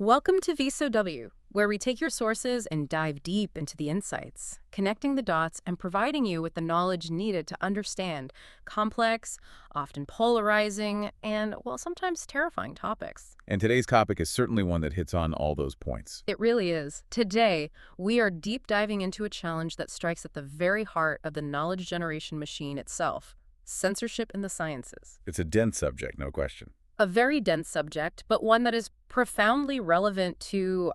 Welcome to VSOW, where we take your sources and dive deep into the insights, connecting the dots and providing you with the knowledge needed to understand complex, often polarizing, and, well, sometimes terrifying topics. And today's topic is certainly one that hits on all those points. It really is. Today, we are deep diving into a challenge that strikes at the very heart of the knowledge generation machine itself: censorship in the sciences. It's a dense subject, no question. A very dense subject, but one that is profoundly relevant to,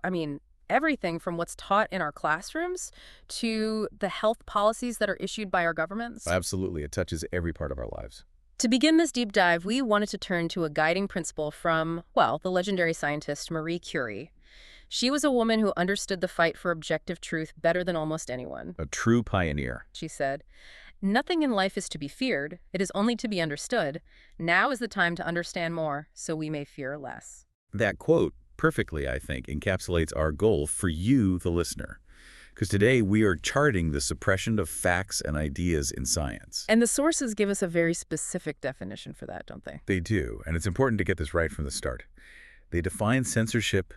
everything from what's taught in our classrooms to the health policies that are issued by our governments. Absolutely. It touches every part of our lives. To begin this deep dive, we wanted to turn to a guiding principle from, well, the legendary scientist Marie Curie. She was a woman who understood the fight for objective truth better than almost anyone. A true pioneer. She said, "Nothing in life is to be feared. It is only to be understood. Now is the time to understand more, so we may fear less." That quote perfectly, I think, encapsulates our goal for you, the listener. Because today we are charting the suppression of facts and ideas in science. And the sources give us a very specific definition for that, don't they? They do, and it's important to get this right from the start. They define censorship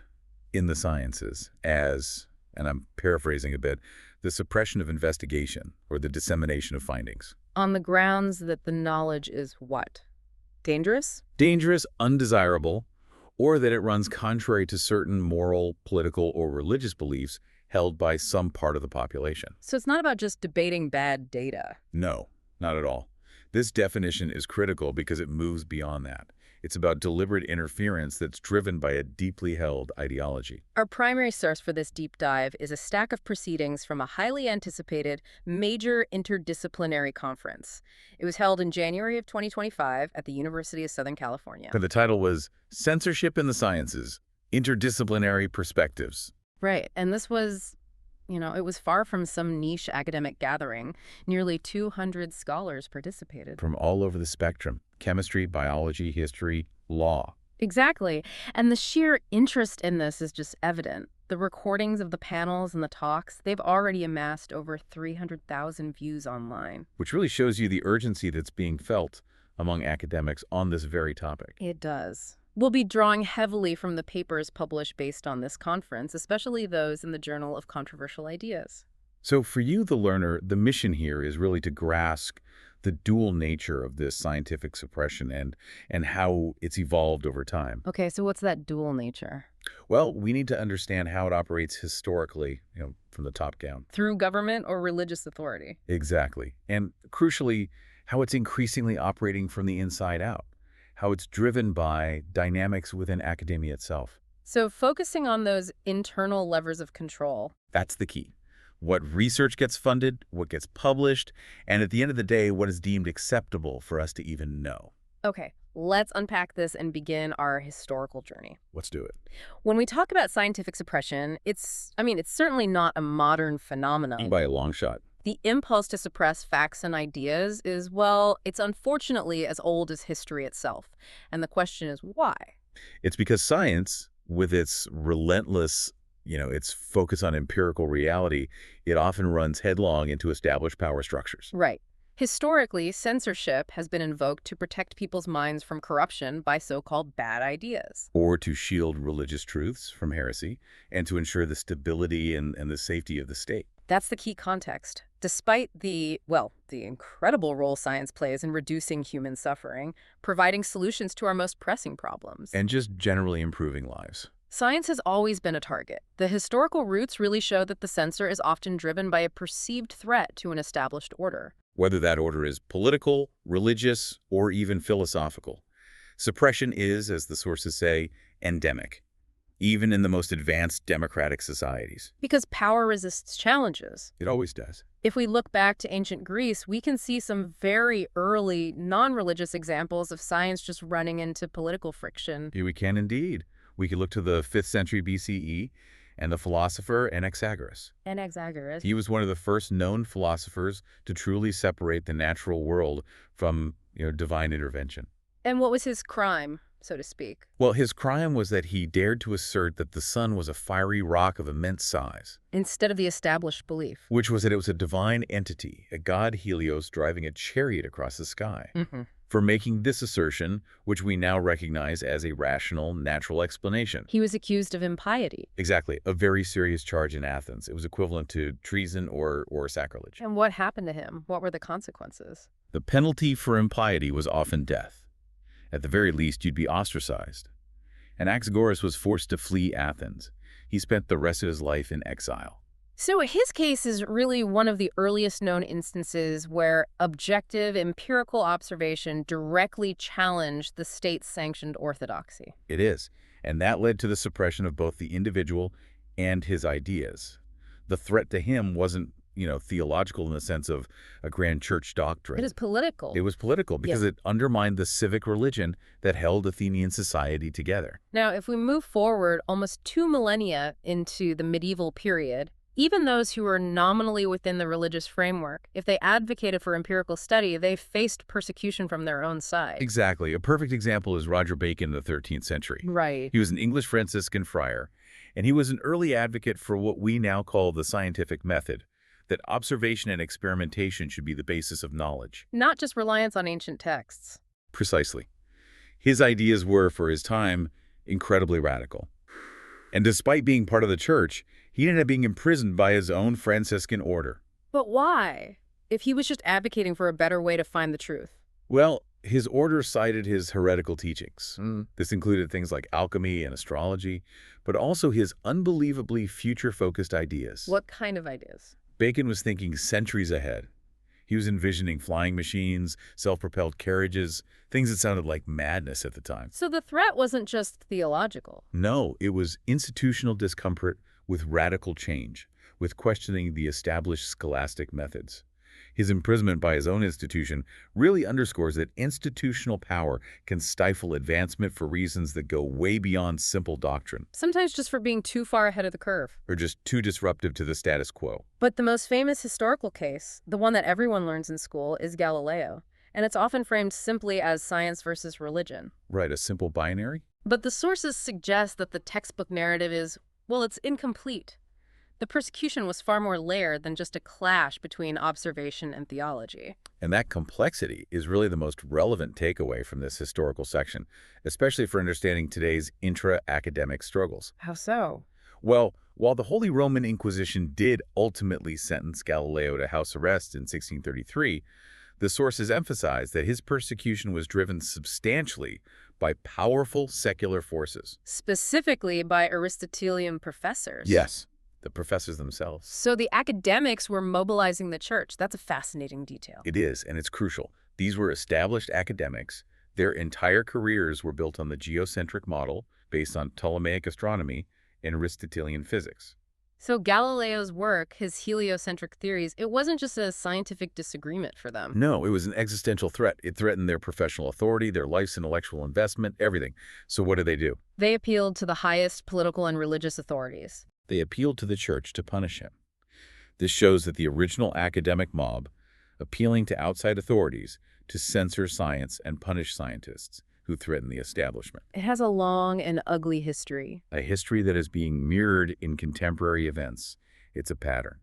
in the sciences as, and I'm paraphrasing a bit, the suppression of investigation or the dissemination of findings. On the grounds that the knowledge is what? Dangerous? Dangerous, undesirable, or that it runs contrary to certain moral, political, or religious beliefs held by some part of the population. So it's not about just debating bad data. No, not at all. This definition is critical because it moves beyond that. It's about deliberate interference that's driven by a deeply held ideology. Our primary source for this deep dive is a stack of proceedings from a highly anticipated major interdisciplinary conference. It was held in January of 2025 at the University of Southern California. And the title was Censorship in the Sciences: Interdisciplinary Perspectives. Right, and this was, it was far from some niche academic gathering. Nearly 200 scholars participated. From all over the spectrum: chemistry, biology, history, law. Exactly. And the sheer interest in this is just evident. The recordings of the panels and the talks, they've already amassed over 300,000 views online. Which really shows you the urgency that's being felt among academics on this very topic. It does. We'll be drawing heavily from the papers published based on this conference, especially those in the Journal of Controversial Ideas. So for you, the learner, the mission here is really to grasp the dual nature of this scientific suppression and how it's evolved over time. Okay, so what's that dual nature? Well, we need to understand how it operates historically, from the top down. Through government or religious authority? Exactly. And crucially, how it's increasingly operating from the inside out, how it's driven by dynamics within academia itself. So focusing on those internal levers of control. That's the key. What research gets funded, what gets published, and at the end of the day, what is deemed acceptable for us to even know. Okay, let's unpack this and begin our historical journey. Let's do it. When we talk about scientific suppression, it's certainly not a modern phenomenon. By a long shot. The impulse to suppress facts and ideas is, well, it's unfortunately as old as history itself. And the question is why? It's because science, with its relentless its focus on empirical reality, it often runs headlong into established power structures. Right. Historically, censorship has been invoked to protect people's minds from corruption by so-called bad ideas. Or to shield religious truths from heresy, and to ensure the stability and the safety of the state. That's the key context. Despite the incredible role science plays in reducing human suffering, providing solutions to our most pressing problems. And just generally improving lives. Science has always been a target. The historical roots really show that the censor is often driven by a perceived threat to an established order. Whether that order is political, religious, or even philosophical. Suppression is, as the sources say, endemic, even in the most advanced democratic societies. Because power resists challenges. It always does. If we look back to ancient Greece, we can see some very early non-religious examples of science just running into political friction. Here we can indeed. We could look to the 5th century BCE and the philosopher Anaxagoras. Anaxagoras. He was one of the first known philosophers to truly separate the natural world from, divine intervention. And what was his crime, so to speak? Well, his crime was that he dared to assert that the sun was a fiery rock of immense size. Instead of the established belief. Which was that it was a divine entity, a god Helios driving a chariot across the sky. for making this assertion, which we now recognize as a rational, natural explanation. He was accused of impiety. Exactly, a very serious charge in Athens. It was equivalent to treason or sacrilege. And what happened to him? What were the consequences? The penalty for impiety was often death. At the very least, you'd be ostracized. Anaxagoras was forced to flee Athens. He spent the rest of his life in exile. So his case is really one of the earliest known instances where objective, empirical observation directly challenged the state-sanctioned orthodoxy. It is, and that led to the suppression of both the individual and his ideas. The threat to him wasn't, theological in the sense of a grand church doctrine. It is political. It was political because it undermined the civic religion that held Athenian society together. Now, if we move forward almost 2 millennia into the medieval period, even those who were nominally within the religious framework, if they advocated for empirical study, they faced persecution from their own side. Exactly. A perfect example is Roger Bacon in the 13th century. Right. He was an English Franciscan friar, and he was an early advocate for what we now call the scientific method, that observation and experimentation should be the basis of knowledge. Not just reliance on ancient texts. Precisely. His ideas were, for his time, incredibly radical. And despite being part of the church, he ended up being imprisoned by his own Franciscan order. But why? If he was just advocating for a better way to find the truth. Well, his order cited his heretical teachings. This included things like alchemy and astrology, but also his unbelievably future-focused ideas. What kind of ideas? Bacon was thinking centuries ahead. He was envisioning flying machines, self-propelled carriages, things that sounded like madness at the time. So the threat wasn't just theological. No, it was institutional discomfort with radical change, with questioning the established scholastic methods. His imprisonment by his own institution really underscores that institutional power can stifle advancement for reasons that go way beyond simple doctrine, Sometimes just for being too far ahead of the curve. or just too disruptive to the status quo. But the most famous historical case, the one that everyone learns in school, is Galileo. And it's often framed simply as science versus religion. Right, a simple binary? But the sources suggest that the textbook narrative is, well, it's incomplete. The persecution was far more layered than just a clash between observation and theology. And that complexity is really the most relevant takeaway from this historical section, especially for understanding today's intra-academic struggles. How so? Well, while the Holy Roman Inquisition did ultimately sentence Galileo to house arrest in 1633, the sources emphasize that his persecution was driven substantially by powerful secular forces. Specifically by Aristotelian professors. Yes, the professors themselves. So the academics were mobilizing the church. That's a fascinating detail. It is, and it's crucial. These were established academics. Their entire careers were built on the geocentric model based on Ptolemaic astronomy and Aristotelian physics. So Galileo's work, his heliocentric theories, it wasn't just a scientific disagreement for them. No, it was an existential threat. It threatened their professional authority, their life's intellectual investment, everything. So what do? They appealed to the highest political and religious authorities. They appealed to the church to punish him. This shows that the original academic mob, appealing to outside authorities to censor science and punish scientists who threaten the establishment. It has a long and ugly history. A history that is being mirrored in contemporary events. It's a pattern.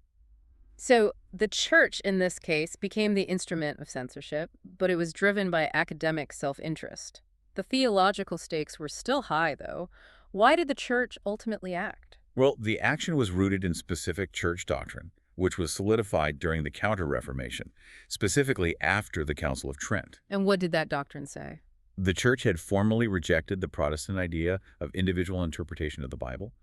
So the church, in this case, became the instrument of censorship, but it was driven by academic self-interest. The theological stakes were still high, though. Why did the church ultimately act? Well, the action was rooted in specific church doctrine, which was solidified during the Counter-Reformation, specifically after the Council of Trent. And what did that doctrine say? The church had formally rejected the Protestant idea of individual interpretation of the Bible.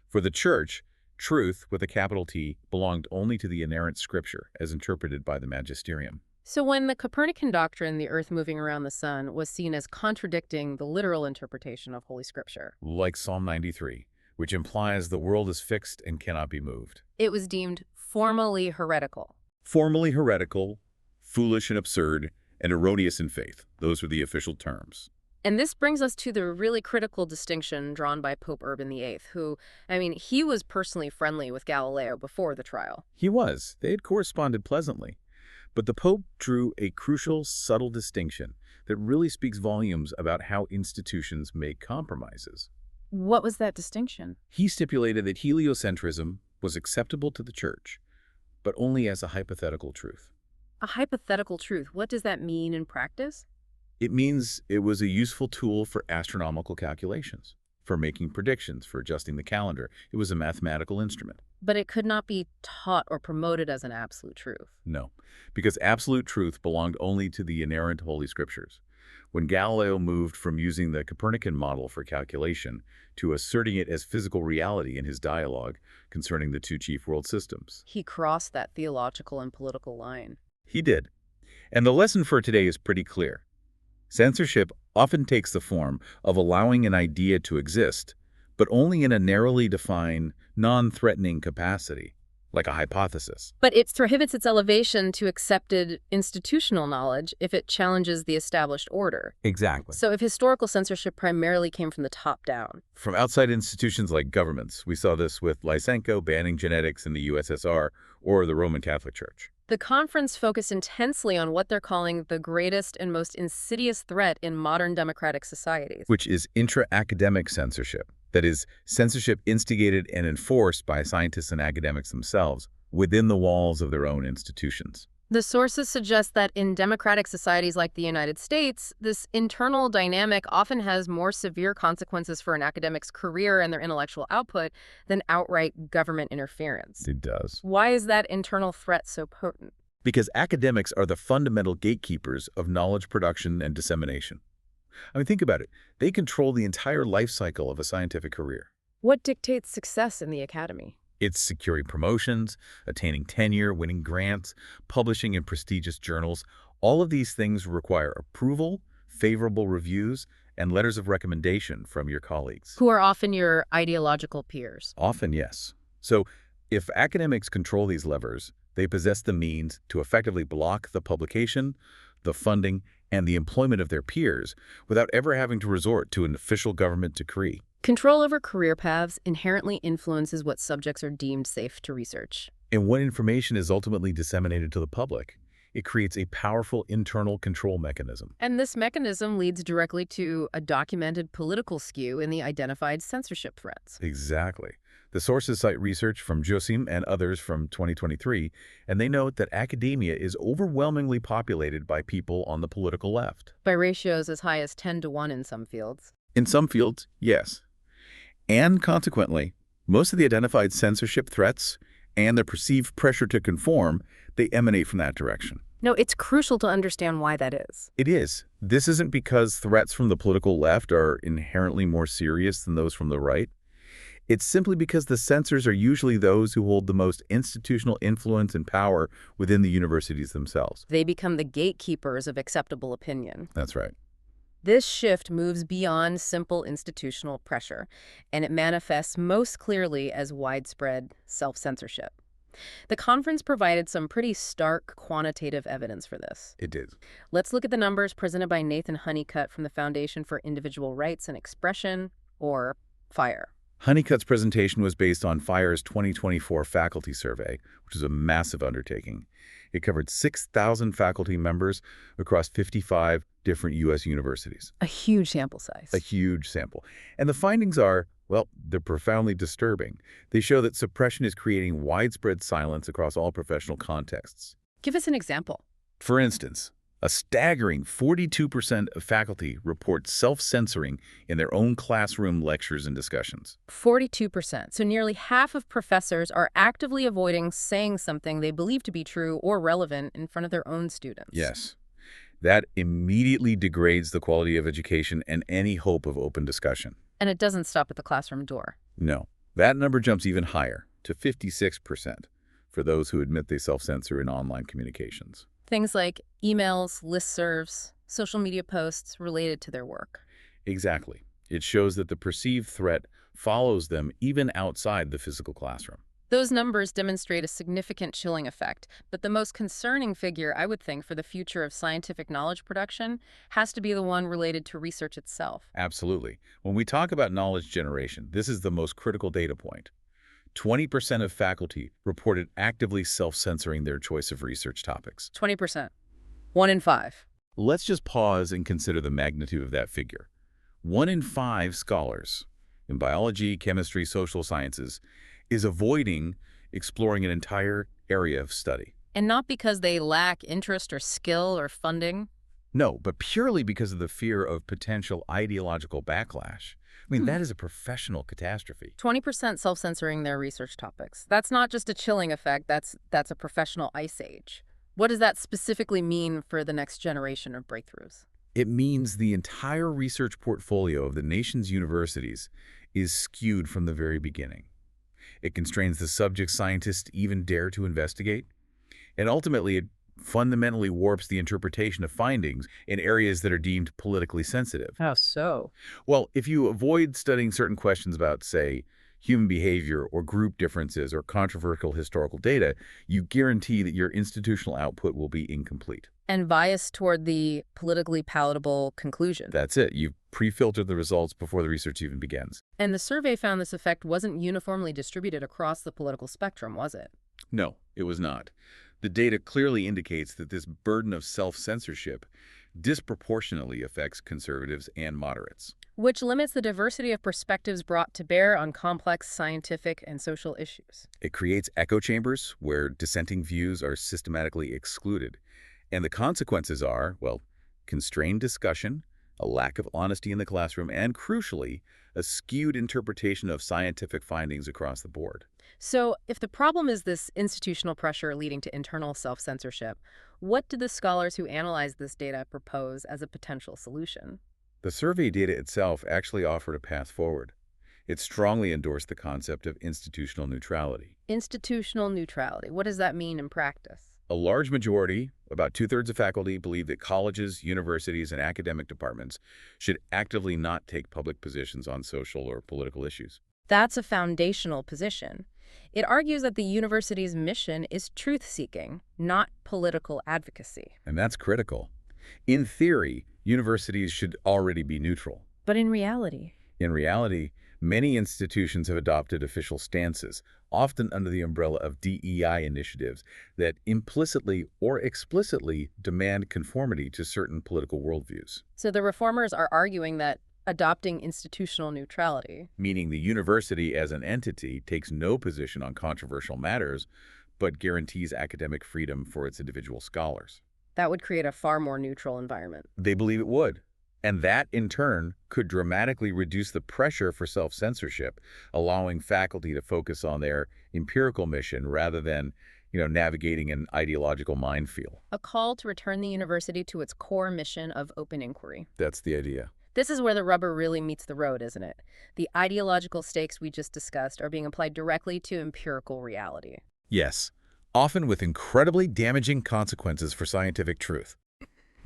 For the church, truth, with a capital T, belonged only to the inerrant scripture as interpreted by the magisterium. So when the Copernican doctrine, the Earth moving around the sun, was seen as contradicting the literal interpretation of Holy Scripture, Like Psalm 93, which implies the world is fixed and cannot be moved. it was deemed formally heretical. Formally heretical, foolish and absurd, and erroneous in faith. Those are the official terms. And this brings us to the really critical distinction drawn by Pope Urban VIII, who, he was personally friendly with Galileo before the trial. He was. They had corresponded pleasantly. But the Pope drew a crucial, subtle distinction that really speaks volumes about how institutions make compromises. What was that distinction? He stipulated that heliocentrism was acceptable to the Church, but only as a hypothetical truth. A hypothetical truth. What does that mean in practice? It means it was a useful tool for astronomical calculations, for making predictions, for adjusting the calendar. It was a mathematical instrument. But it could not be taught or promoted as an absolute truth. No, because absolute truth belonged only to the inerrant Holy Scriptures. When Galileo moved from using the Copernican model for calculation to asserting it as physical reality in his dialogue concerning the two chief world systems, He crossed that theological and political line. he did. And the lesson for today is pretty clear. Censorship often takes the form of allowing an idea to exist, but only in a narrowly defined, non-threatening capacity, like a hypothesis. But it prohibits its elevation to accepted institutional knowledge if it challenges the established order. Exactly. So if historical censorship primarily came from the top down. From outside institutions like governments, we saw this with Lysenko banning genetics in the USSR or the Roman Catholic Church. The conference focused intensely on what they're calling the greatest and most insidious threat in modern democratic societies. Which is intra-academic censorship. That is, censorship instigated and enforced by scientists and academics themselves within the walls of their own institutions. The sources suggest that in democratic societies like the United States, this internal dynamic often has more severe consequences for an academic's career and their intellectual output than outright government interference. It does. Why is that internal threat so potent? Because academics are the fundamental gatekeepers of knowledge production and dissemination. I mean, think about it. They control the entire life cycle of a scientific career. What dictates success in the academy? It's securing promotions, attaining tenure, winning grants, publishing in prestigious journals. All of these things require approval, favorable reviews, and letters of recommendation from your colleagues. Who are often your ideological peers. Often, yes. So, if academics control these levers, they possess the means to effectively block the publication, the funding, and the employment of their peers without ever having to resort to an official government decree. Control over career paths inherently influences what subjects are deemed safe to research. And when information is ultimately disseminated to the public, it creates a powerful internal control mechanism. And this mechanism leads directly to a documented political skew in the identified censorship threats. Exactly. The sources cite research from Josim and others from 2023, and they note that academia is overwhelmingly populated by people on the political left. By ratios as high as 10-to-1 in some fields. In some fields, yes. And consequently, most of the identified censorship threats and the perceived pressure to conform, they emanate from that direction. No, it's crucial to understand why that is. It is. This isn't because threats from the political left are inherently more serious than those from the right. It's simply because the censors are usually those who hold the most institutional influence and power within the universities themselves. They become the gatekeepers of acceptable opinion. That's right. This shift moves beyond simple institutional pressure, and it manifests most clearly as widespread self-censorship. The conference provided some pretty stark quantitative evidence for this. It did. Let's look at the numbers presented by Nathan Honeycutt from the Foundation for Individual Rights and Expression, or FIRE. Honeycutt's presentation was based on FIRE's 2024 faculty survey, which is a massive undertaking. It covered 6,000 faculty members across 55 different U.S. universities. A huge sample size. A huge sample. And the findings are, well, they're profoundly disturbing. They show that suppression is creating widespread silence across all professional contexts. Give us an example. For instance, a staggering 42% of faculty report self-censoring in their own classroom lectures and discussions. 42%. So nearly half of professors are actively avoiding saying something they believe to be true or relevant in front of their own students. Yes. That immediately degrades the quality of education and any hope of open discussion. And it doesn't stop at the classroom door. No. That number jumps even higher, to 56%, for those who admit they self-censor in online communications. Things like emails, listservs, social media posts related to their work. Exactly. It shows that the perceived threat follows them even outside the physical classroom. Those numbers demonstrate a significant chilling effect, but the most concerning figure, I would think, for the future of scientific knowledge production has to be the one related to research itself. Absolutely. When we talk about knowledge generation, this is the most critical data point. 20% of faculty reported actively self-censoring their choice of research topics. 20%. 1 in 5. Let's just pause and consider the magnitude of that figure. 1 in 5 scholars in biology, chemistry, social sciences is avoiding exploring an entire area of study. And not because they lack interest or skill or funding. No, but purely because of the fear of potential ideological backlash. I mean, Hmm. that is a professional catastrophe. 20% self-censoring their research topics. That's not just a chilling effect, that's a professional ice age. What does that specifically mean for the next generation of breakthroughs? It means the entire research portfolio of the nation's universities is skewed from the very beginning. It constrains the subjects scientists even dare to investigate, and ultimately it fundamentally warps the interpretation of findings in areas that are deemed politically sensitive. How so? Well, if you avoid studying certain questions about, say, human behavior or group differences or controversial historical data, you guarantee that your institutional output will be incomplete. And bias toward the politically palatable conclusion. That's it. You've pre-filtered the results before the research even begins. And the survey found this effect wasn't uniformly distributed across the political spectrum, was it? No, it was not. The data clearly indicates that this burden of self-censorship disproportionately affects conservatives and moderates. Which limits the diversity of perspectives brought to bear on complex scientific and social issues. It creates echo chambers where dissenting views are systematically excluded. And the consequences are, well, constrained discussion, a lack of honesty in the classroom, and crucially, a skewed interpretation of scientific findings across the board. So, if the problem is this institutional pressure leading to internal self-censorship, what did the scholars who analyzed this data propose as a potential solution? The survey data itself actually offered a path forward. It strongly endorsed the concept of institutional neutrality. Institutional neutrality. What does that mean in practice? A large majority, about two-thirds of faculty, believe that colleges, universities, and academic departments should actively not take public positions on social or political issues. That's a foundational position. It argues that the university's mission is truth-seeking, not political advocacy. And that's critical. In theory, universities should already be neutral. But in reality, In reality, many institutions have adopted official stances, often under the umbrella of DEI initiatives, that implicitly or explicitly demand conformity to certain political worldviews. so the reformers are arguing that adopting institutional neutrality, Meaning the university as an entity takes no position on controversial matters, but guarantees academic freedom for its individual scholars. that would create a far more neutral environment. They believe it would. And that, in turn, could dramatically reduce the pressure for self-censorship, allowing faculty to focus on their empirical mission rather than, navigating an ideological minefield. A call to return the university to its core mission of open inquiry. That's the idea. This is where the rubber really meets the road, isn't it? The ideological stakes we just discussed are being applied directly to empirical reality. Yes, often with incredibly damaging consequences for scientific truth.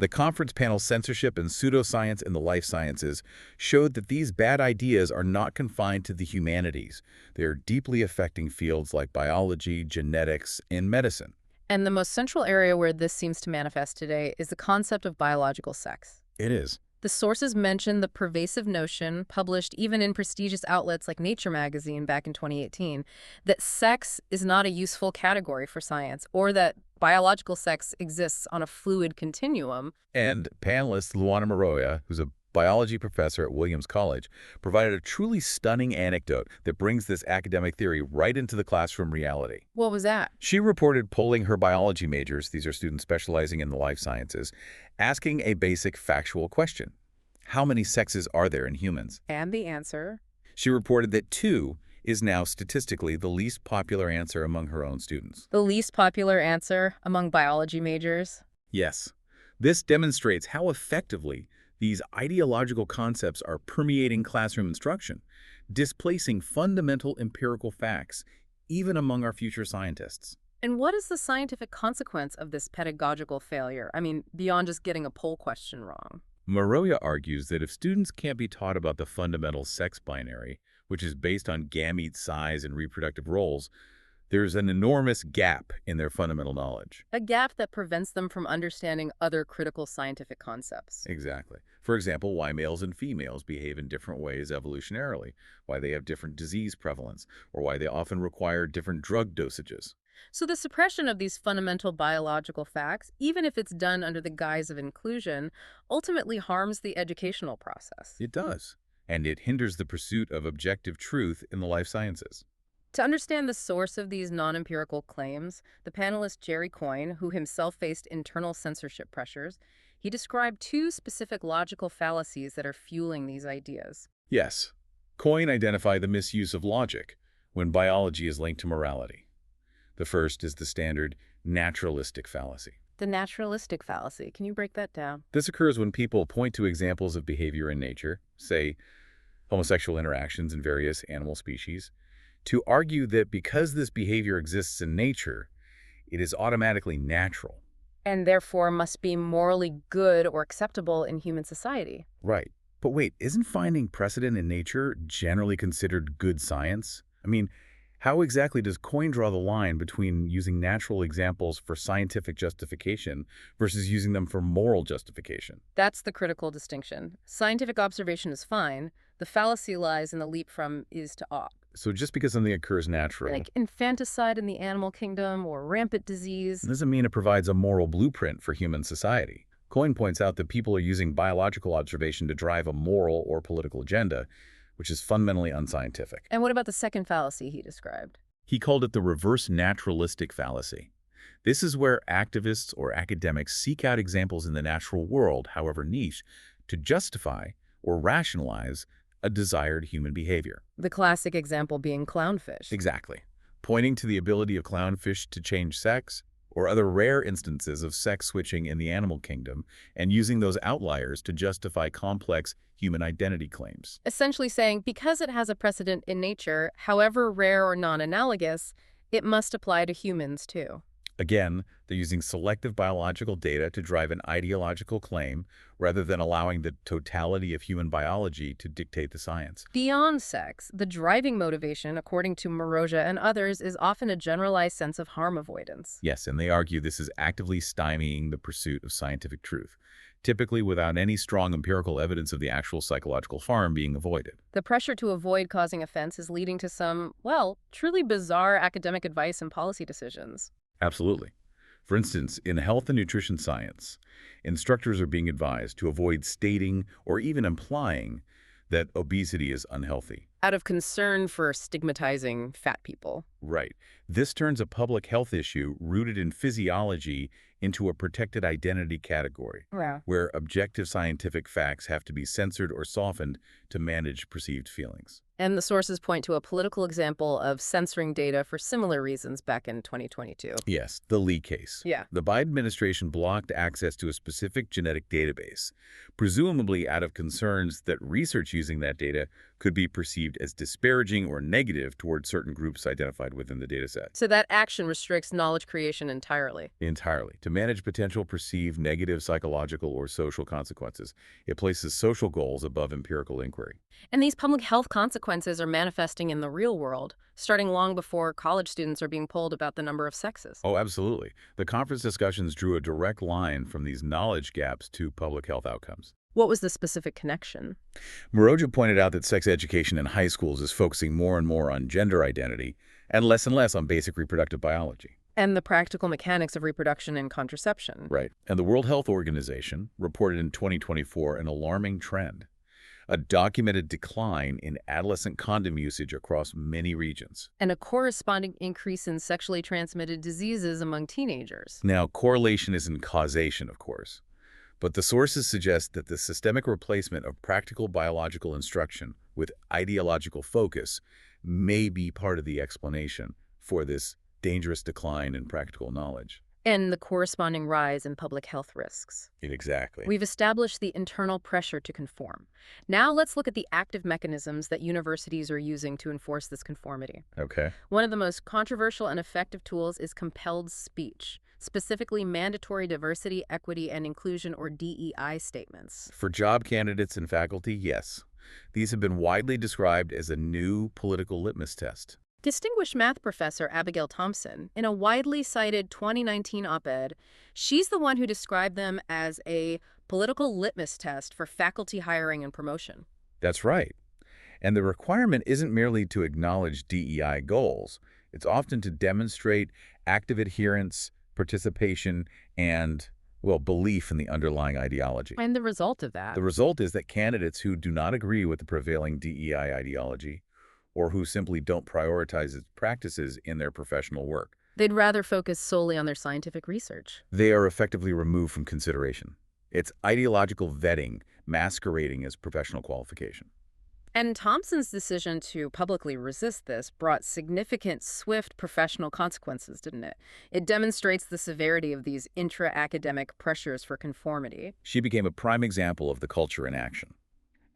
The conference panel Censorship and Pseudoscience in the Life Sciences showed that these bad ideas are not confined to the humanities. They are deeply affecting fields like biology, genetics, and medicine. And the most central area where this seems to manifest today is the concept of biological sex. It is. The sources mention the pervasive notion, published even in prestigious outlets like Nature magazine back in 2018, that sex is not a useful category for science, or that biological sex exists on a fluid continuum. And panelist Luana Maroya, who's a biology professor at Williams College, provided a truly stunning anecdote that brings this academic theory right into the classroom reality. What was that? She reported polling her biology majors, these are students specializing in the life sciences, asking a basic factual question. How many sexes are there in humans? And the answer? She reported that 2 is now statistically the least popular answer among her own students. The least popular answer among biology majors? Yes. This demonstrates how effectively these ideological concepts are permeating classroom instruction, displacing fundamental empirical facts, even among our future scientists. And what is the scientific consequence of this pedagogical failure? I mean, beyond just getting a poll question wrong. Maroya argues that if students can't be taught about the fundamental sex binary, which is based on gamete size and reproductive roles, there's an enormous gap in their fundamental knowledge. A gap that prevents them from understanding other critical scientific concepts. Exactly. For example, why males and females behave in different ways evolutionarily, why they have different disease prevalence, or why they often require different drug dosages. So the suppression of these fundamental biological facts, even if it's done under the guise of inclusion, ultimately harms the educational process. It does. And it hinders the pursuit of objective truth in the life sciences. To understand the source of these non-empirical claims, the panelist Jerry Coyne, who himself faced internal censorship pressures, He described two specific logical fallacies that are fueling these ideas. Yes, Coyne identified the misuse of logic when biology is linked to morality. The first is the standard naturalistic fallacy. The naturalistic fallacy. Can you break that down? This occurs when people point to examples of behavior in nature, say homosexual interactions in various animal species, to argue that because this behavior exists in nature, it is automatically natural. And therefore must be morally good or acceptable in human society. Right. But wait, isn't finding precedent in nature generally considered good science? I mean, how exactly does Coyne draw the line between using natural examples for scientific justification versus using them for moral justification? That's the critical distinction. Scientific observation is fine. The fallacy lies in the leap from is to ought. So just because something occurs naturally Like infanticide in the animal kingdom or rampant disease. doesn't mean it provides a moral blueprint for human society. Coyne points out that people are using biological observation to drive a moral or political agenda, which is fundamentally unscientific. And what about the second fallacy he described? He called it the reverse naturalistic fallacy. This is where activists or academics seek out examples in the natural world, however niche, to justify or rationalize a desired human behavior. The classic example being clownfish. Exactly. Pointing to the ability of clownfish to change sex, or other rare instances of sex switching in the animal kingdom, and using those outliers to justify complex human identity claims. Essentially saying because it has a precedent in nature, however rare or non-analogous, it must apply to humans too. Again, they're using selective biological data to drive an ideological claim rather than allowing the totality of human biology to dictate the science. Beyond sex, the driving motivation, according to Moroja and others, is often a generalized sense of harm avoidance. Yes, and they argue this is actively stymieing the pursuit of scientific truth, typically without any strong empirical evidence of the actual psychological harm being avoided. The pressure to avoid causing offense is leading to some, well, truly bizarre academic advice and policy decisions. Absolutely. For instance, in health and nutrition science, instructors are being advised to avoid stating or even implying that obesity is unhealthy. Out of concern for stigmatizing fat people. Right. This turns a public health issue rooted in physiology into a protected identity category, Wow. where objective scientific facts have to be censored or softened to manage perceived feelings. And the sources point to a political example of censoring data for similar reasons back in 2022. Yes, the Lee case. Yeah. The Biden administration blocked access to a specific genetic database, presumably out of concerns that research using that data could be perceived as disparaging or negative towards certain groups identified within the dataset. So that action restricts knowledge creation entirely. Entirely. To manage potential perceived negative psychological or social consequences, it places social goals above empirical inquiry. And these public health consequences are manifesting in the real world, starting long before college students are being polled about the number of sexes. Oh, absolutely. The conference discussions drew a direct line from these knowledge gaps to public health outcomes. What was the specific connection? Moroja pointed out that sex education in high schools is focusing more and more on gender identity and less on basic reproductive biology. And the practical mechanics of reproduction and contraception. Right. And the World Health Organization reported in 2024 an alarming trend, a documented decline in adolescent condom usage across many regions. And a corresponding increase in sexually transmitted diseases among teenagers. Now, correlation isn't causation, of course, but the sources suggest that the systemic replacement of practical biological instruction with ideological focus may be part of the explanation for this dangerous decline in practical knowledge. And the corresponding rise in public health risks. Exactly. We've established the internal pressure to conform. Now let's look at the active mechanisms that universities are using to enforce this conformity. Okay. One of the most controversial and effective tools is compelled speech, specifically mandatory diversity, equity, and inclusion, or DEI statements. For job candidates and faculty, yes. These have been widely described as a new political litmus test. Distinguished math professor Abigail Thompson, in a widely cited 2019 op-ed, she's the one who described them as a political litmus test for faculty hiring and promotion. That's right. And the requirement isn't merely to acknowledge DEI goals. It's often to demonstrate active adherence, participation, and, well, belief in the underlying ideology. And the result of that? The result is that candidates who do not agree with the prevailing DEI ideology or who simply don't prioritize its practices in their professional work, they'd rather focus solely on their scientific research. they are effectively removed from consideration. It's ideological vetting masquerading as professional qualification. And Thompson's decision to publicly resist this brought significant, swift professional consequences, didn't it? It demonstrates the severity of these intra-academic pressures for conformity. She became a prime example of the culture in action.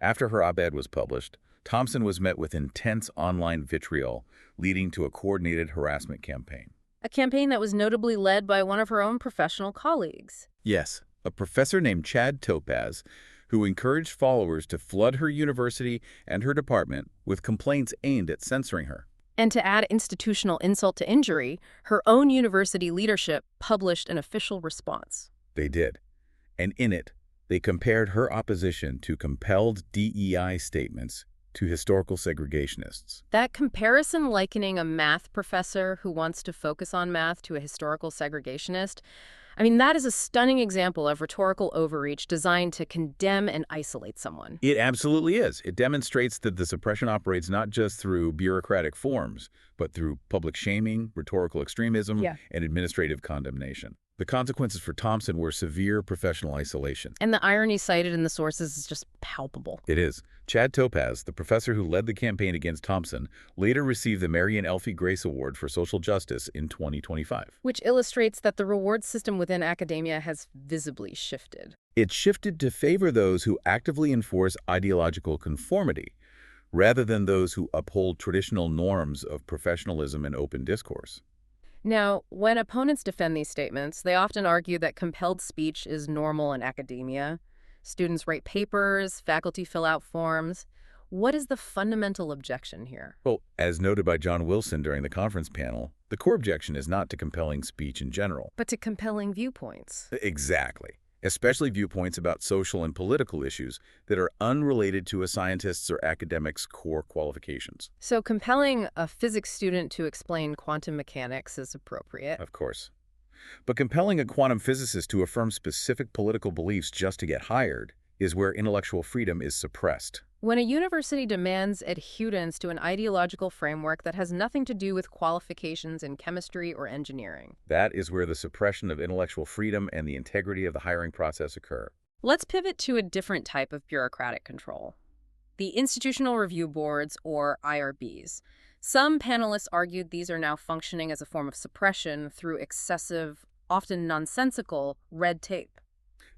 After her op-ed was published, Thompson was met with intense online vitriol, leading to a coordinated harassment campaign. A campaign that was notably led by one of her own professional colleagues. Yes, a professor named Chad Topaz, who encouraged followers to flood her university and her department with complaints aimed at censoring her. And to add institutional insult to injury, her own university leadership published an official response. They did. And in it, they compared her opposition to compelled DEI statements to historical segregationists. That comparison likening a math professor who wants to focus on math to a historical segregationist, that is a stunning example of rhetorical overreach designed to condemn and isolate someone. It absolutely is. It demonstrates that the suppression operates not just through bureaucratic forms, but through public shaming, rhetorical extremism, Yeah. and administrative condemnation. The consequences for Thompson were severe professional isolation. And the irony cited in the sources is just palpable. It is. Chad Topaz, the professor who led the campaign against Thompson, later received the Marian Elfie Grace Award for Social Justice in 2025. Which illustrates that the reward system within academia has visibly shifted. It shifted to favor those who actively enforce ideological conformity, rather than those who uphold traditional norms of professionalism and open discourse. Now, when opponents defend these statements, they often argue that compelled speech is normal in academia. Students write papers, faculty fill out forms. What is the fundamental objection here? Well, as noted by John Wilson during the conference panel, the core objection is not to compelling speech in general. But to compelling viewpoints. Exactly. Especially viewpoints about social and political issues that are unrelated to a scientist's or academic's core qualifications. So compelling a physics student to explain quantum mechanics is appropriate. Of course. But compelling a quantum physicist to affirm specific political beliefs just to get hired is where intellectual freedom is suppressed. When a university demands adherence to an ideological framework that has nothing to do with qualifications in chemistry or engineering. That is where the suppression of intellectual freedom and the integrity of the hiring process occur. Let's pivot to a different type of bureaucratic control. The Institutional Review Boards, or IRBs. Some panelists argued these are now functioning as a form of suppression through excessive, often nonsensical, red tape.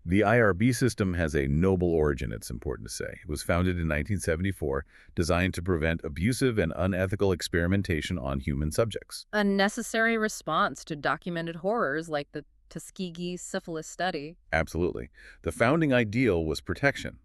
The IRB system has a noble origin, it's important to say. It was founded in 1974, designed to prevent abusive and unethical experimentation on human subjects. A necessary response to documented horrors like the Tuskegee syphilis study. Absolutely. The founding ideal was protection.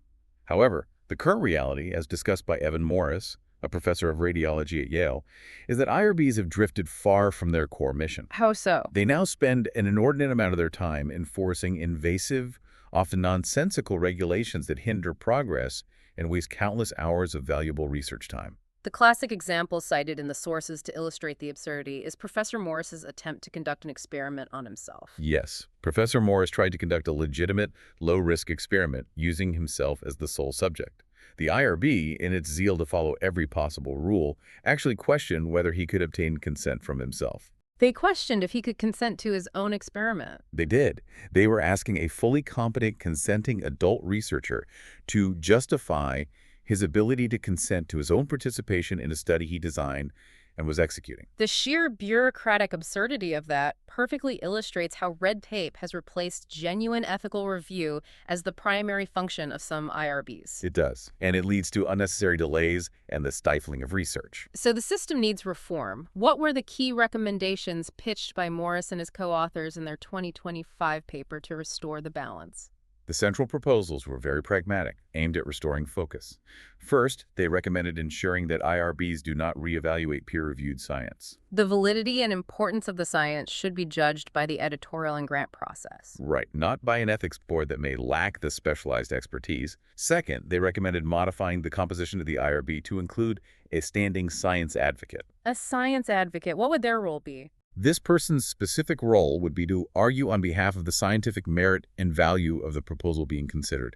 However, the current reality, as discussed by Evan Morris, a professor of radiology at Yale, is that IRBs have drifted far from their core mission. How so? They now spend an inordinate amount of their time enforcing invasive, often nonsensical regulations that hinder progress and waste countless hours of valuable research time. The classic example cited in the sources to illustrate the absurdity is Professor Morris's attempt to conduct an experiment on himself. Yes, Professor Morris tried to conduct a legitimate, low-risk experiment using himself as the sole subject. The IRB, in its zeal to follow every possible rule, actually questioned whether he could obtain consent from himself. They questioned if he could consent to his own experiment. They did. They were asking a fully competent consenting adult researcher to justify his ability to consent to his own participation in a study he designed and was executing. The sheer bureaucratic absurdity of that perfectly illustrates how red tape has replaced genuine ethical review as the primary function of some IRBs. It does, and it leads to unnecessary delays and the stifling of research. So the system needs reform. What were the key recommendations pitched by Morris and his co-authors in their 2025 paper to restore the balance? The central proposals were very pragmatic, aimed at restoring focus. First, they recommended ensuring that IRBs do not reevaluate peer-reviewed science. The validity and importance of the science should be judged by the editorial and grant process. Right, not by an ethics board that may lack the specialized expertise. Second, they recommended modifying the composition of the IRB to include a standing science advocate. A science advocate, what would their role be? This person's specific role would be to argue on behalf of the scientific merit and value of the proposal being considered.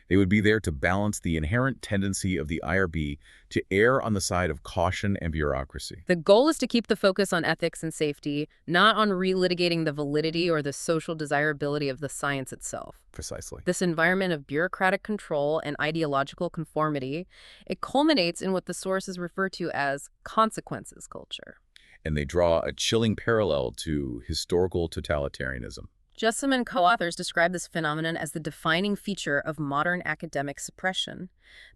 They would be there to balance the inherent tendency of the IRB to err on the side of caution and bureaucracy. The goal is to keep the focus on ethics and safety, not on relitigating the validity or the social desirability of the science itself. Precisely. This environment of bureaucratic control and ideological conformity, it culminates in what the sources refer to as consequences culture. And they draw a chilling parallel to historical totalitarianism. Jessom and co-authors describe this phenomenon as the defining feature of modern academic suppression.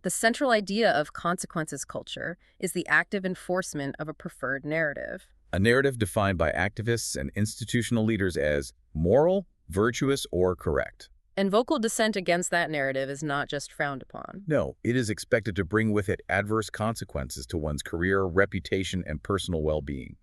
The central idea of consequences culture is the active enforcement of a preferred narrative. A narrative defined by activists and institutional leaders as moral, virtuous, or correct. And vocal dissent against that narrative is not just frowned upon. No, it is expected to bring with it adverse consequences to one's career, reputation, and personal well-being.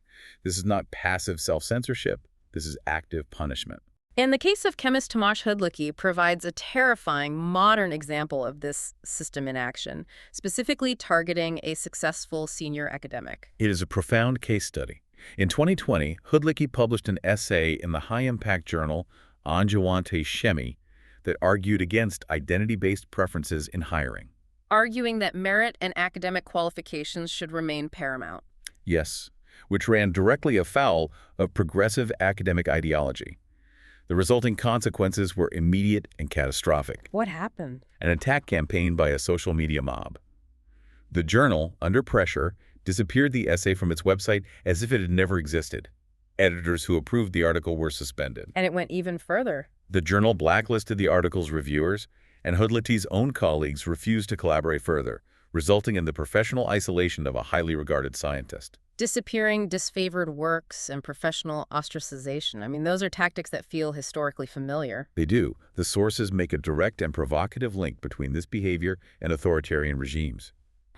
This is not passive self-censorship. This is active punishment. And the case of chemist Tomasz Hudlicki provides a terrifying modern example of this system in action, specifically targeting a successful senior academic. It is a profound case study. In 2020, Hudlicki published an essay in the high-impact journal Anjawante Shemi that argued against identity-based preferences in hiring. Arguing that merit and academic qualifications should remain paramount. Yes, which ran directly afoul of progressive academic ideology. The resulting consequences were immediate and catastrophic. What happened? An attack campaign by a social media mob. The journal, under pressure, disappeared the essay from its website as if it had never existed. Editors who approved the article were suspended. And it went even further. The journal blacklisted the article's reviewers, and Hudlicki's own colleagues refused to collaborate further, resulting in the professional isolation of a highly regarded scientist. Disappearing disfavored works and professional ostracization. I mean, those are tactics that feel historically familiar. They do. The sources make a direct and provocative link between this behavior and authoritarian regimes.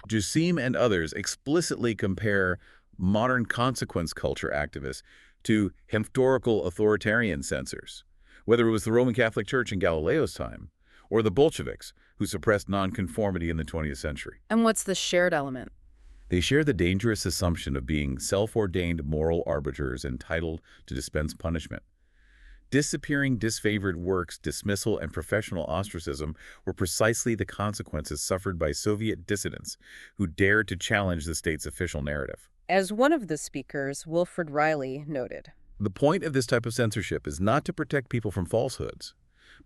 Jussim and others explicitly compare modern consequence culture activists to historical authoritarian censors, whether it was the Roman Catholic Church in Galileo's time or the Bolsheviks, who suppressed nonconformity in the 20th century. And what's the shared element? They share the dangerous assumption of being self-ordained moral arbiters entitled to dispense punishment. Disappearing disfavored works, dismissal, and professional ostracism were precisely the consequences suffered by Soviet dissidents who dared to challenge the state's official narrative. As one of the speakers, Wilfred Riley, noted, The point of this type of censorship is not to protect people from falsehoods,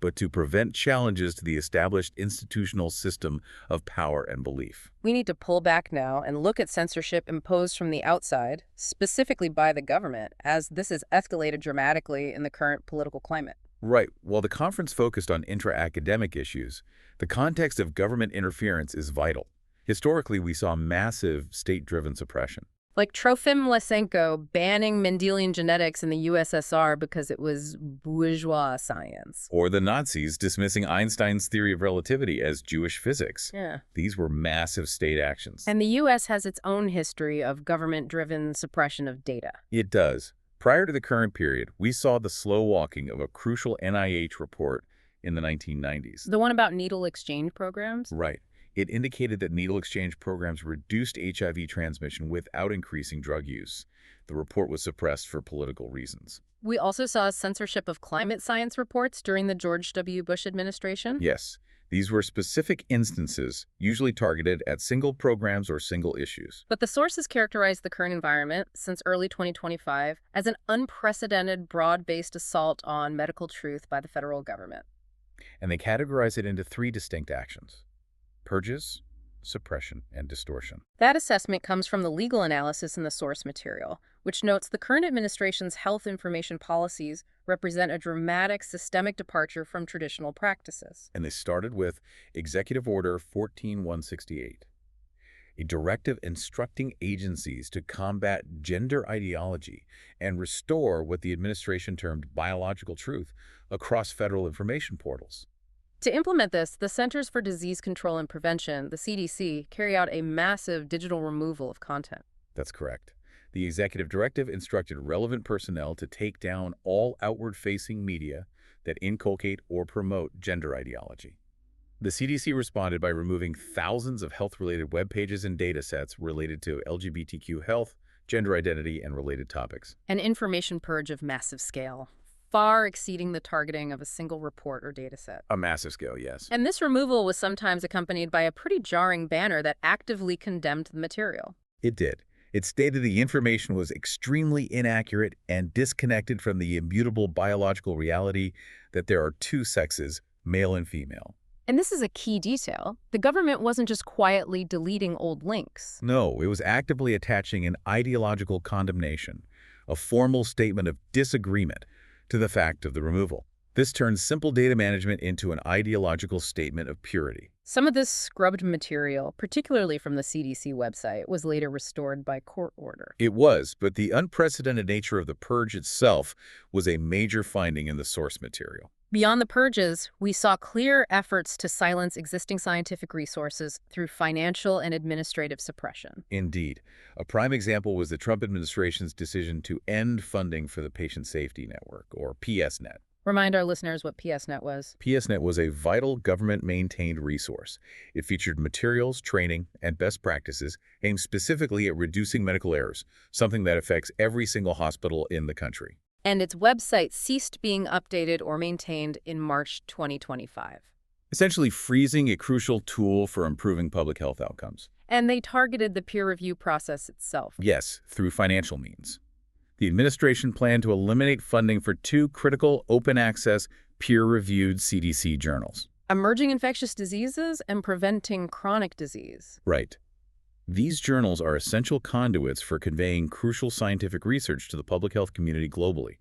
but to prevent challenges to the established institutional system of power and belief. we need to pull back now and look at censorship imposed from the outside, specifically by the government, as this has escalated dramatically in the current political climate. Right. While the conference focused on intra-academic issues, the context of government interference is vital. Historically, we saw massive state-driven suppression. Like Trofim Lysenko banning Mendelian genetics in the USSR because it was bourgeois science. Or the Nazis dismissing Einstein's theory of relativity as Jewish physics. Yeah. These were massive state actions. And the U.S. has its own history of government-driven suppression of data. It does. Prior to the current period, we saw the slow walking of a crucial NIH report in the 1990s. The one about needle exchange programs? Right. It indicated that needle exchange programs reduced HIV transmission without increasing drug use. The report was suppressed for political reasons. We also saw censorship of climate science reports during the George W. Bush administration. Yes, these were specific instances, usually targeted at single programs or single issues. But the sources characterized the current environment, since early 2025, as an unprecedented, broad-based assault on medical truth by the federal government. And they categorize it into three distinct actions: purges, suppression, and distortion. That assessment comes from the legal analysis in the source material, which notes the current administration's health information policies represent a dramatic systemic departure from traditional practices. And they started with Executive Order 14168, a directive instructing agencies to combat gender ideology and restore what the administration termed biological truth across federal information portals. To implement this, the Centers for Disease Control and Prevention, the CDC, carry out a massive digital removal of content. That's correct. The executive directive instructed relevant personnel to take down all outward-facing media that inculcate or promote gender ideology. The CDC responded by removing thousands of health-related web pages and data sets related to LGBTQ health, gender identity, and related topics. An information purge of massive scale. far exceeding the targeting of a single report or dataset. A massive scale, yes. And this removal was sometimes accompanied by a pretty jarring banner that actively condemned the material. It did. It stated the information was extremely inaccurate and disconnected from the immutable biological reality that there are two sexes, male and female. And this is a key detail. The government wasn't just quietly deleting old links. No, it was actively attaching an ideological condemnation, a formal statement of disagreement, to the fact of the removal. This turns simple data management into an ideological statement of purity. Some of this scrubbed material, particularly from the CDC website, was later restored by court order. It was, but the unprecedented nature of the purge itself was a major finding in the source material. Beyond the purges, we saw clear efforts to silence existing scientific resources through financial and administrative suppression. Indeed. A prime example was the Trump administration's decision to end funding for the Patient Safety Network, or PSNet. Remind our listeners what PSNet was. PSNet was a vital government-maintained resource. It featured materials, training, and best practices aimed specifically at reducing medical errors, something that affects every single hospital in the country. And its website ceased being updated or maintained in March 2025. Essentially freezing a crucial tool for improving public health outcomes. And they targeted the peer review process itself. Yes, through financial means. The administration planned to eliminate funding for two critical, open-access, peer-reviewed CDC journals. Emerging infectious diseases and preventing chronic disease. Right. These journals are essential conduits for conveying crucial scientific research to the public health community globally.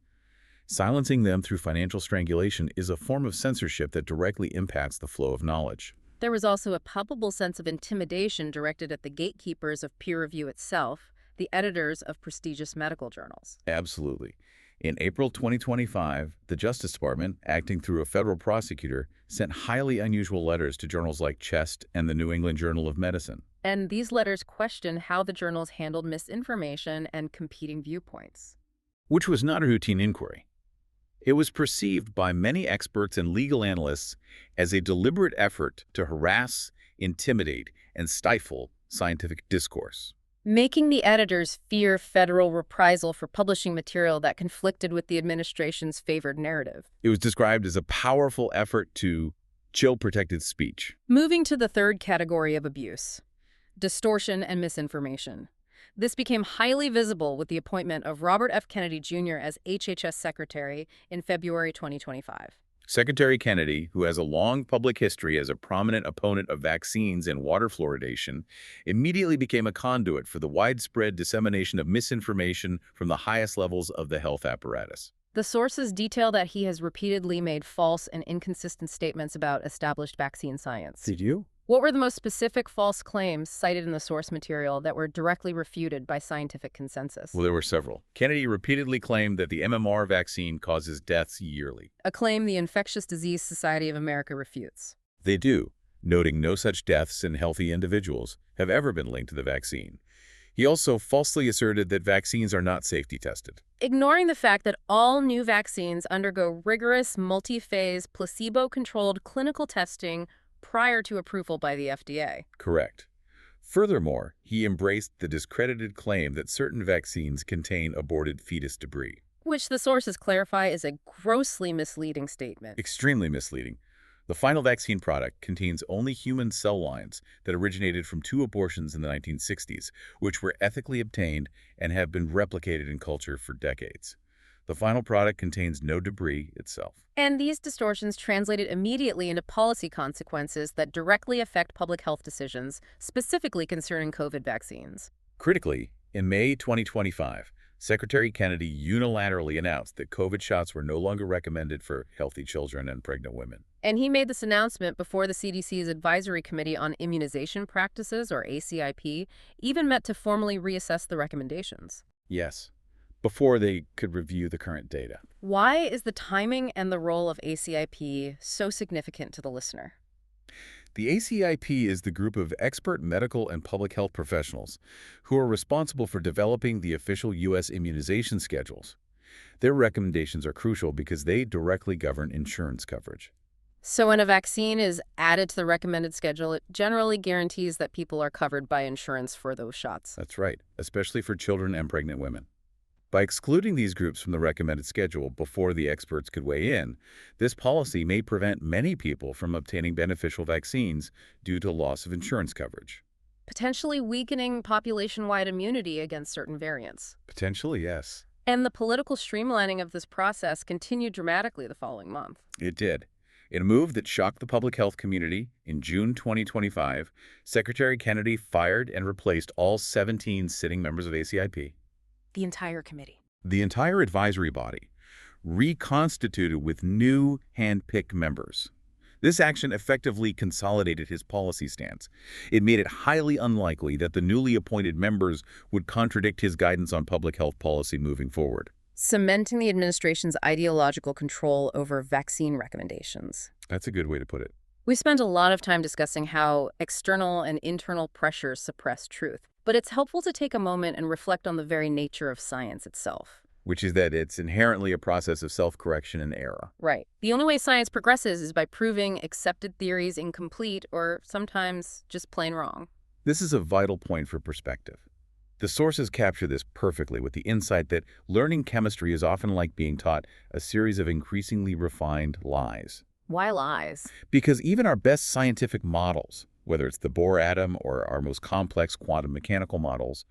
Silencing them through financial strangulation is a form of censorship that directly impacts the flow of knowledge. There was also a palpable sense of intimidation directed at the gatekeepers of peer review itself, the editors of prestigious medical journals. Absolutely. In April 2025, the Justice Department, acting through a federal prosecutor, sent highly unusual letters to journals like Chest and the New England Journal of Medicine. And these letters questioned how the journals handled misinformation and competing viewpoints. Which was not a routine inquiry. It was perceived by many experts and legal analysts as a deliberate effort to harass, intimidate, and stifle scientific discourse. Making the editors fear federal reprisal for publishing material that conflicted with the administration's favored narrative. It was described as a powerful effort to chill protected speech. Moving to the third category of abuse, distortion and misinformation. This became highly visible with the appointment of Robert F. Kennedy Jr. as HHS Secretary in February 2025. Secretary Kennedy, who has a long public history as a prominent opponent of vaccines and water fluoridation, immediately became a conduit for the widespread dissemination of misinformation from the highest levels of the health apparatus. The sources detail that he has repeatedly made false and inconsistent statements about established vaccine science. Did you? What were the most specific false claims cited in the source material that were directly refuted by scientific consensus? Well, there were several. Kennedy repeatedly claimed that the MMR vaccine causes deaths yearly. A claim the Infectious Disease Society of America refutes. They do, noting no such deaths in healthy individuals have ever been linked to the vaccine. He also falsely asserted that vaccines are not safety tested. Ignoring the fact that all new vaccines undergo rigorous, multi-phase, placebo-controlled clinical testing prior to approval by the FDA. Correct. Furthermore, he embraced the discredited claim that certain vaccines contain aborted fetus debris. Which the sources clarify is a grossly misleading statement. Extremely misleading. The final vaccine product contains only human cell lines that originated from two abortions in the 1960s, which were ethically obtained and have been replicated in culture for decades. The final product contains no debris itself. And these distortions translated immediately into policy consequences that directly affect public health decisions, specifically concerning COVID vaccines. Critically, in May 2025, Secretary Kennedy unilaterally announced that COVID shots were no longer recommended for healthy children and pregnant women. And he made this announcement before the CDC's Advisory Committee on Immunization Practices, or ACIP, even met to formally reassess the recommendations. Yes, before they could review the current data. Why is the timing and the role of ACIP so significant to the listener? The ACIP is the group of expert medical and public health professionals who are responsible for developing the official U.S. immunization schedules. Their recommendations are crucial because they directly govern insurance coverage. So when a vaccine is added to the recommended schedule, it generally guarantees that people are covered by insurance for those shots. That's right, especially for children and pregnant women. By excluding these groups from the recommended schedule before the experts could weigh in, this policy may prevent many people from obtaining beneficial vaccines due to loss of insurance coverage. Potentially weakening population-wide immunity against certain variants. Potentially, yes. And the political streamlining of this process continued dramatically the following month. It did. In a move that shocked the public health community, in June 2025, Secretary Kennedy fired and replaced all 17 sitting members of ACIP. The entire committee. The entire advisory body reconstituted with new hand-picked members. This action effectively consolidated his policy stance. It made it highly unlikely that the newly appointed members would contradict his guidance on public health policy moving forward. Cementing the administration's ideological control over vaccine recommendations. That's a good way to put it. We spent a lot of time discussing how external and internal pressures suppress truth, but it's helpful to take a moment and reflect on the very nature of science itself. Which is that it's inherently a process of self-correction and error. Right. The only way science progresses is by proving accepted theories incomplete or sometimes just plain wrong. This is a vital point for perspective. The sources capture this perfectly with the insight that learning chemistry is often like being taught a series of increasingly refined lies. Why lies? Because even our best scientific models, whether it's the Bohr atom or our most complex quantum mechanical models,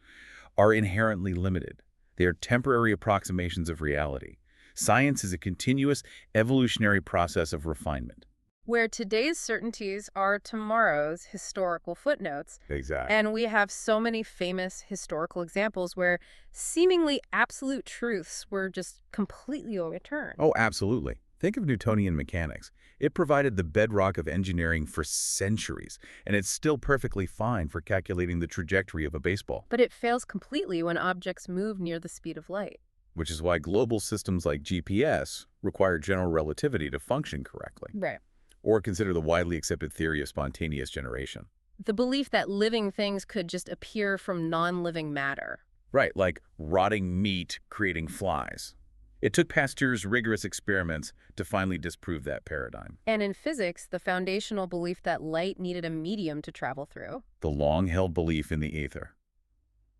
are inherently limited. They are temporary approximations of reality. Science is a continuous evolutionary process of refinement. Where today's certainties are tomorrow's historical footnotes. Exactly. And we have so many famous historical examples where seemingly absolute truths were just completely overturned. Oh, absolutely. Think of Newtonian mechanics. It provided the bedrock of engineering for centuries, and it's still perfectly fine for calculating the trajectory of a baseball. But it fails completely when objects move near the speed of light. Which is why global systems like GPS require general relativity to function correctly. Right. Or consider the widely accepted theory of spontaneous generation. The belief that living things could just appear from non-living matter. Right, like rotting meat creating flies. It took Pasteur's rigorous experiments to finally disprove that paradigm. And in physics, the foundational belief that light needed a medium to travel through. The long-held belief in the ether.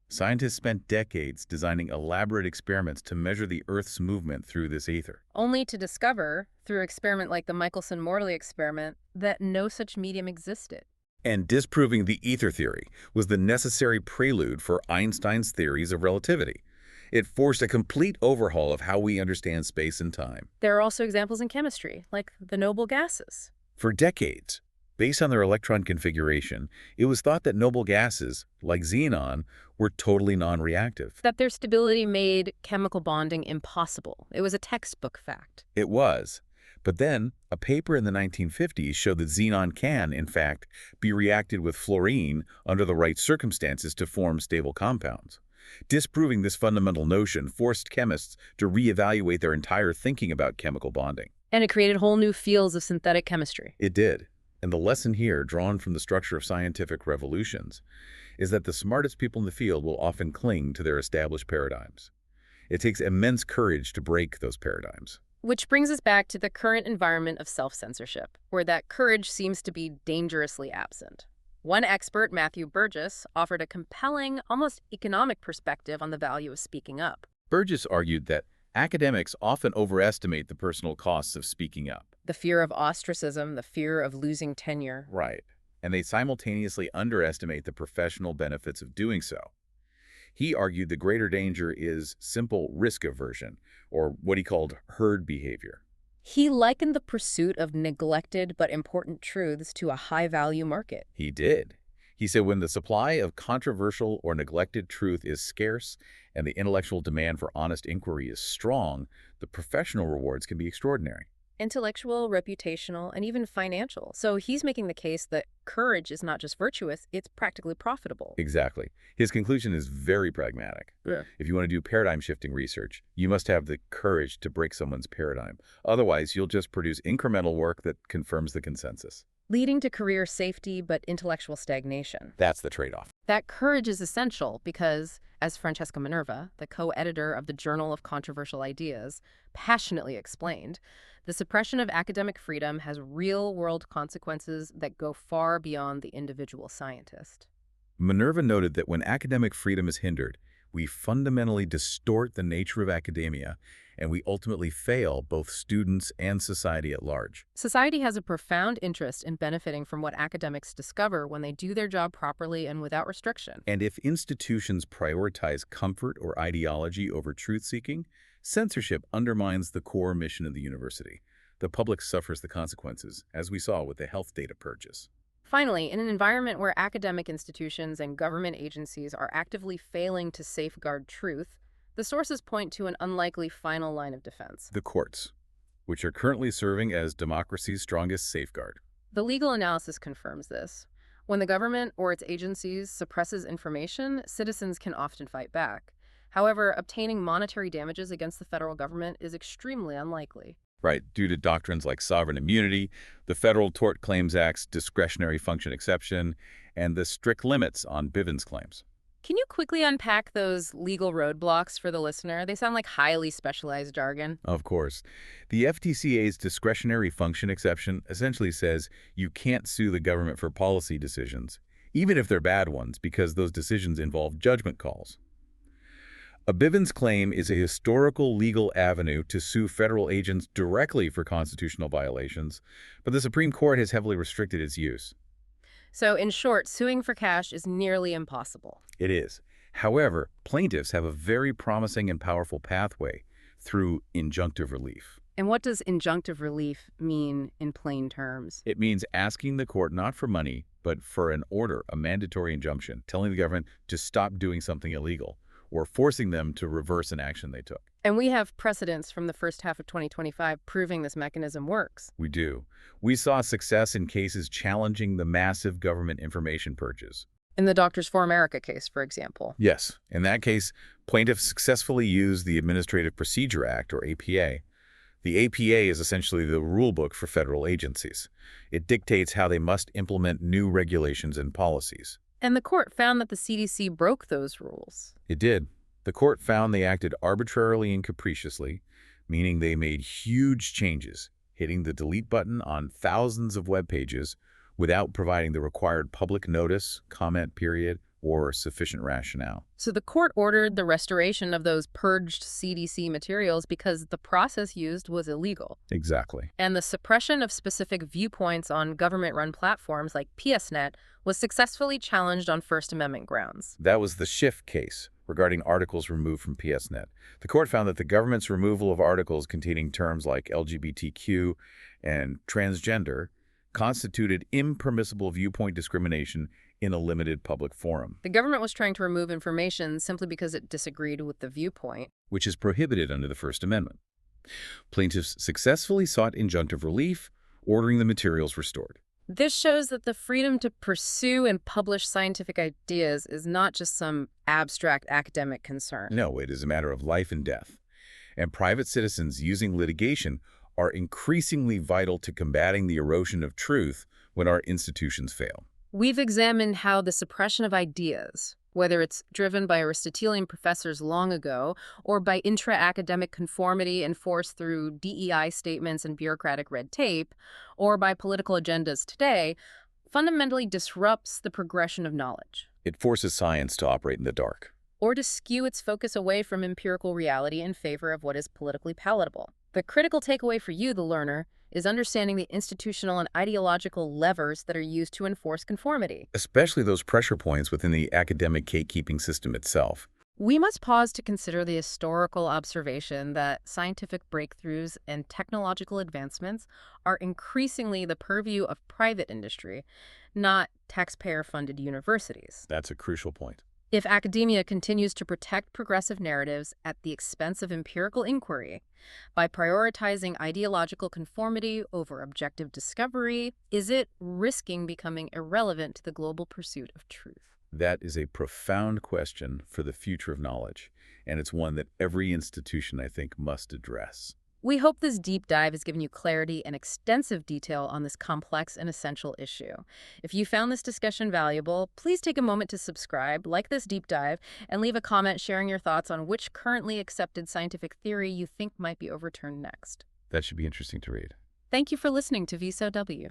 Scientists spent decades designing elaborate experiments to measure the Earth's movement through this ether. Only to discover, through experiment like the Michelson-Morley experiment, that no such medium existed. And disproving the ether theory was the necessary prelude for Einstein's theories of relativity. It forced a complete overhaul of how we understand space and time. There are also examples in chemistry, like the noble gases. For decades, based on their electron configuration, it was thought that noble gases, like xenon, were totally non-reactive. That their stability made chemical bonding impossible. It was a textbook fact. It was. But then, a paper in the 1950s showed that xenon can, in fact, be reacted with fluorine under the right circumstances to form stable compounds. Disproving this fundamental notion forced chemists to reevaluate their entire thinking about chemical bonding. And it created whole new fields of synthetic chemistry. It did. And the lesson here, drawn from the structure of scientific revolutions, is that the smartest people in the field will often cling to their established paradigms. It takes immense courage to break those paradigms. Which brings us back to the current environment of self-censorship, where that courage seems to be dangerously absent. One expert, Matthew Burgess, offered a compelling, almost economic perspective on the value of speaking up. Burgess argued that academics often overestimate the personal costs of speaking up. The fear of ostracism, the fear of losing tenure. Right. And they simultaneously underestimate the professional benefits of doing so. He argued the greater danger is simple risk aversion, or what he called herd behavior. He likened the pursuit of neglected but important truths to a high-value market. He did. He said when the supply of controversial or neglected truth is scarce and the intellectual demand for honest inquiry is strong, the professional rewards can be extraordinary. Intellectual, reputational, and even financial. So he's making the case that courage is not just virtuous, it's practically profitable. Exactly. His conclusion is very pragmatic. Yeah. If you want to do paradigm-shifting research, you must have the courage to break someone's paradigm. Otherwise, you'll just produce incremental work that confirms the consensus. Leading to career safety but intellectual stagnation. That's the trade-off. That courage is essential because, as Francesca Minerva, the co-editor of the Journal of Controversial Ideas, passionately explained, the suppression of academic freedom has real-world consequences that go far beyond the individual scientist. Minerva noted that when academic freedom is hindered, We fundamentally distort the nature of academia, and we ultimately fail both students and society at large. Society has a profound interest in benefiting from what academics discover when they do their job properly and without restriction. And if institutions prioritize comfort or ideology over truth-seeking, censorship undermines the core mission of the university. The public suffers the consequences, as we saw with the health data purchase. Finally, in an environment where academic institutions and government agencies are actively failing to safeguard truth, the sources point to an unlikely final line of defense. The courts, which are currently serving as democracy's strongest safeguard. The legal analysis confirms this. When the government or its agencies suppresses information, citizens can often fight back. However, obtaining monetary damages against the federal government is extremely unlikely. Right, due to doctrines like sovereign immunity, the Federal Tort Claims Act's discretionary function exception, and the strict limits on Bivens claims. Can you quickly unpack those legal roadblocks for the listener? They sound like highly specialized jargon. Of course, the FTCA's discretionary function exception essentially says you can't sue the government for policy decisions, even if they're bad ones, because those decisions involve judgment calls. A Bivens claim is a historical legal avenue to sue federal agents directly for constitutional violations, but the Supreme Court has heavily restricted its use. So, in short, suing for cash is nearly impossible. It is. However, plaintiffs have a very promising and powerful pathway through injunctive relief. And what does injunctive relief mean in plain terms? It means asking the court not for money, but for an order, a mandatory injunction, telling the government to stop doing something illegal, or forcing them to reverse an action they took. And we have precedents from the first half of 2025 proving this mechanism works. We do. We saw success in cases challenging the massive government information purges. In the Doctors for America case, for example. Yes. In that case, plaintiffs successfully used the Administrative Procedure Act, or APA. The APA is essentially the rulebook for federal agencies. It dictates how they must implement new regulations and policies. And the court found that the CDC broke those rules. It did. The court found they acted arbitrarily and capriciously, meaning they made huge changes, hitting the delete button on thousands of web pages without providing the required public notice, comment period, or sufficient rationale. So the court ordered the restoration of those purged CDC materials because the process used was illegal. Exactly. And the suppression of specific viewpoints on government-run platforms like PSNet was successfully challenged on First Amendment grounds. That was the Schiff case regarding articles removed from PSNet. The court found that the government's removal of articles containing terms like LGBTQ and transgender constituted impermissible viewpoint discrimination in a limited public forum, The government was trying to remove information simply because it disagreed with the viewpoint. which is prohibited under the First Amendment. Plaintiffs successfully sought injunctive relief, ordering the materials restored. This shows that the freedom to pursue and publish scientific ideas is not just some abstract academic concern. No, it is a matter of life and death. And private citizens using litigation are increasingly vital to combating the erosion of truth when our institutions fail. We've examined how the suppression of ideas, whether it's driven by Aristotelian professors long ago or by intra-academic conformity enforced through DEI statements and bureaucratic red tape, or by political agendas today, fundamentally disrupts the progression of knowledge, It forces science to operate in the dark. or to skew its focus away from empirical reality in favor of what is politically palatable. The critical takeaway for you, the learner, is understanding the institutional and ideological levers that are used to enforce conformity. Especially those pressure points within the academic gatekeeping system itself. We must pause to consider the historical observation that scientific breakthroughs and technological advancements are increasingly the purview of private industry, not taxpayer-funded universities. That's a crucial point. If academia continues to protect progressive narratives at the expense of empirical inquiry, by prioritizing ideological conformity over objective discovery, is it risking becoming irrelevant to the global pursuit of truth? That is a profound question for the future of knowledge, and it's one that every institution, I think, must address. We hope this deep dive has given you clarity and extensive detail on this complex and essential issue. If you found this discussion valuable, please take a moment to subscribe, like this deep dive, and leave a comment sharing your thoughts on which currently accepted scientific theory you think might be overturned next. That should be interesting to read. Thank you for listening to VSOW.